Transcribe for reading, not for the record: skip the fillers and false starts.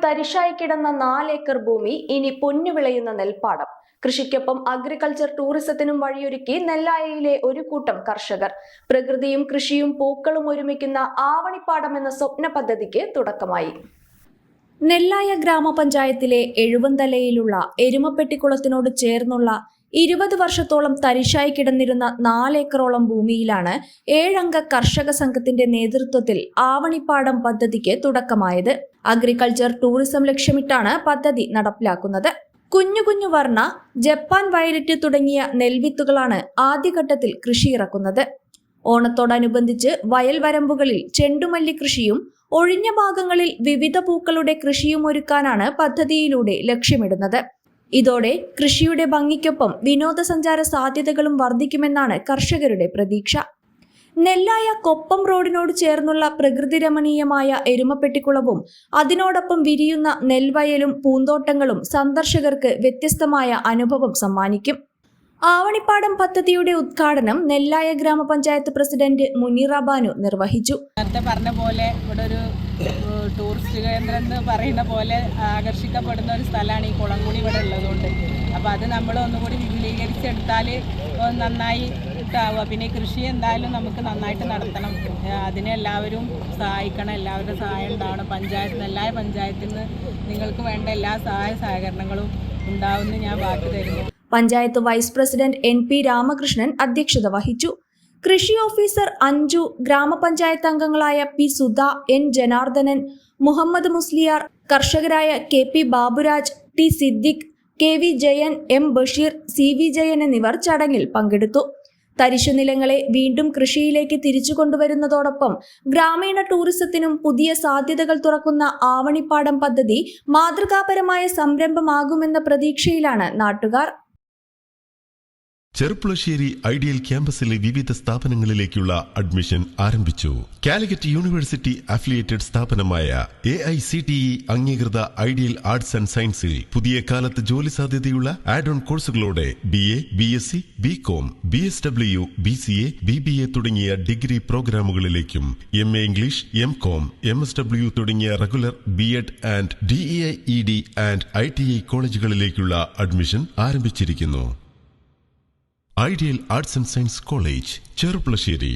തരിശായി കിടന്ന 4 ഏക്കർ ഭൂമി ഇനി പൊന്നു വിളയുന്ന നെൽപ്പാടം. കൃഷിക്കൊപ്പം അഗ്രികൾച്ചർ ടൂറിസത്തിനും വഴിയൊരുക്കി നെല്ലായയിലെ ഒരു കൂട്ടം കർഷകർ. പ്രകൃതിയും കൃഷിയും പൂക്കളും ഒരുമിക്കുന്ന ആവണിപ്പാടം എന്ന സ്വപ്ന പദ്ധതിക്ക് തുടക്കമായി. നെല്ലായ ഗ്രാമപഞ്ചായത്തിലെ എഴുവന്തലയിലുള്ള എരുമപ്പെട്ടിക്കുളത്തിനോട് ചേർന്നുള്ള 20 വർഷത്തോളം തരിശായി കിടന്നിരുന്ന 4 ഏക്കറോളം ഭൂമിയിലാണ് 7 അംഗ കർഷക സംഘത്തിന്റെ നേതൃത്വത്തിൽ ആവണിപ്പാടം പദ്ധതിക്ക് തുടക്കമായത്. അഗ്രികൾച്ചർ ടൂറിസം ലക്ഷ്യമിട്ടാണ് പദ്ധതി നടപ്പിലാക്കുന്നത്. കുഞ്ഞു കുഞ്ഞു വർണ്ണ, ജപ്പാൻ വയലറ്റ് തുടങ്ങിയ നെൽവിത്തുകളാണ് ആദ്യഘട്ടത്തിൽ കൃഷിയിറക്കുന്നത്. ഓണത്തോടനുബന്ധിച്ച് വയൽ വരമ്പുകളിൽ ചെണ്ടുമല്ലി കൃഷിയും ഒഴിഞ്ഞ ഭാഗങ്ങളിൽ വിവിധ പൂക്കളുടെ കൃഷിയും ഒരുക്കാനാണ് പദ്ധതിയിലൂടെ ലക്ഷ്യമിടുന്നത്. ഇതോടെ കൃഷിയുടെ ഭംഗിക്കൊപ്പം വിനോദസഞ്ചാര സാധ്യതകളും വർദ്ധിക്കുമെന്നാണ് കർഷകരുടെ പ്രതീക്ഷ. നെല്ലായ കൊപ്പം റോഡിനോട് ചേർന്നുള്ള പ്രകൃതിരമണീയമായ എരുമപ്പെട്ടിക്കുളവും അതിനോടൊപ്പം വിരിയുന്ന നെൽവയലും പൂന്തോട്ടങ്ങളും സന്ദർശകർക്ക് വ്യത്യസ്തമായ അനുഭവം സമ്മാനിക്കും. ആവണിപ്പാടം പദ്ധതിയുടെ ഉദ്ഘാടനം നെല്ലായ ഗ്രാമപഞ്ചായത്ത് പ്രസിഡന്റ് മുനീറ ബാനു നിർവഹിച്ചു. നേരത്തെ പറഞ്ഞ പോലെ ഇവിടെ ഒരു ടൂറിസ്റ്റ് കേന്ദ്രം എന്ന് പറയുന്ന പോലെ ആകർഷിക്കപ്പെടുന്ന ഒരു സ്ഥലമാണ് ഈ കുളംകുടി ഇവിടെ ഉള്ളതുകൊണ്ട്. അപ്പോൾ അത് നമ്മൾ ഒന്നുകൂടി വിപുലീകരിച്ചെടുത്താൽ നന്നായി ഇട്ടാവുക. പിന്നെ കൃഷി എന്തായാലും നമുക്ക് നന്നായിട്ട് നടത്തണം. അതിനെ എല്ലാവരും സഹായിക്കണം. എല്ലാവരുടെ സഹായം ഉണ്ടാവണം. നെല്ലായ പഞ്ചായത്തിൽ നിന്ന് നിങ്ങൾക്ക് വേണ്ട എല്ലാ സഹായ സഹകരണങ്ങളും ഉണ്ടാവുമെന്ന് ഞാൻ വാക്ക് തരുന്നു. Panchayat vice president NP Ramakrishnan അധ്യക്ഷത വഹിച്ചു. കൃഷി ഓഫീസർ അഞ്ജു, ഗ്രാമപഞ്ചായത്ത് അംഗങ്ങളായ P Sudha, N Janardhanan, Muhammad Musliyar, കർഷകരായ KP Baburaj, T Siddique, KV Jayan, M Basheer, CV Jayan എന്നിവർ ചടങ്ങിൽ പങ്കെടുത്തു. തരിശുനിലങ്ങളെ വീണ്ടും കൃഷിയിലേക്ക് തിരിച്ചു കൊണ്ടുവരുന്നതോടൊപ്പം ഗ്രാമീണ ടൂറിസത്തിനും പുതിയ സാധ്യതകൾ തുറക്കുന്ന ആവണിപ്പാടം പദ്ധതി മാതൃകാപരമായ സംരംഭമാകുമെന്ന പ്രതീക്ഷയിലാണ് നാട്ടുകാർ. ചെറുപ്പുളശ്ശേരി ഐഡിയൽ ക്യാമ്പസിലെ വിവിധ സ്ഥാപനങ്ങളിലേക്കുള്ള അഡ്മിഷൻ ആരംഭിച്ചു. കാലിക്കറ്റ് യൂണിവേഴ്സിറ്റി അഫിലിയേറ്റഡ് സ്ഥാപനമായ AICTE അംഗീകൃത ഐഡിയൽ ആർട്സ് ആൻഡ് സയൻസിൽ പുതിയ കാലത്ത് ജോലി സാധ്യതയുള്ള ആഡ് ഓൺ കോഴ്സുകളോടെ BA, BSc, BCom, BSW, BCA, BBA തുടങ്ങിയ ഡിഗ്രി പ്രോഗ്രാമുകളിലേക്കും MA ഇംഗ്ലീഷ്, MCom, MSW തുടങ്ങിയ regular BEd and DEIED and ITI കോളേജുകളിലേക്കുള്ള അഡ്മിഷൻ ആരംഭിച്ചിരിക്കുന്നു. Ideal arts and science college, Cherpulassery.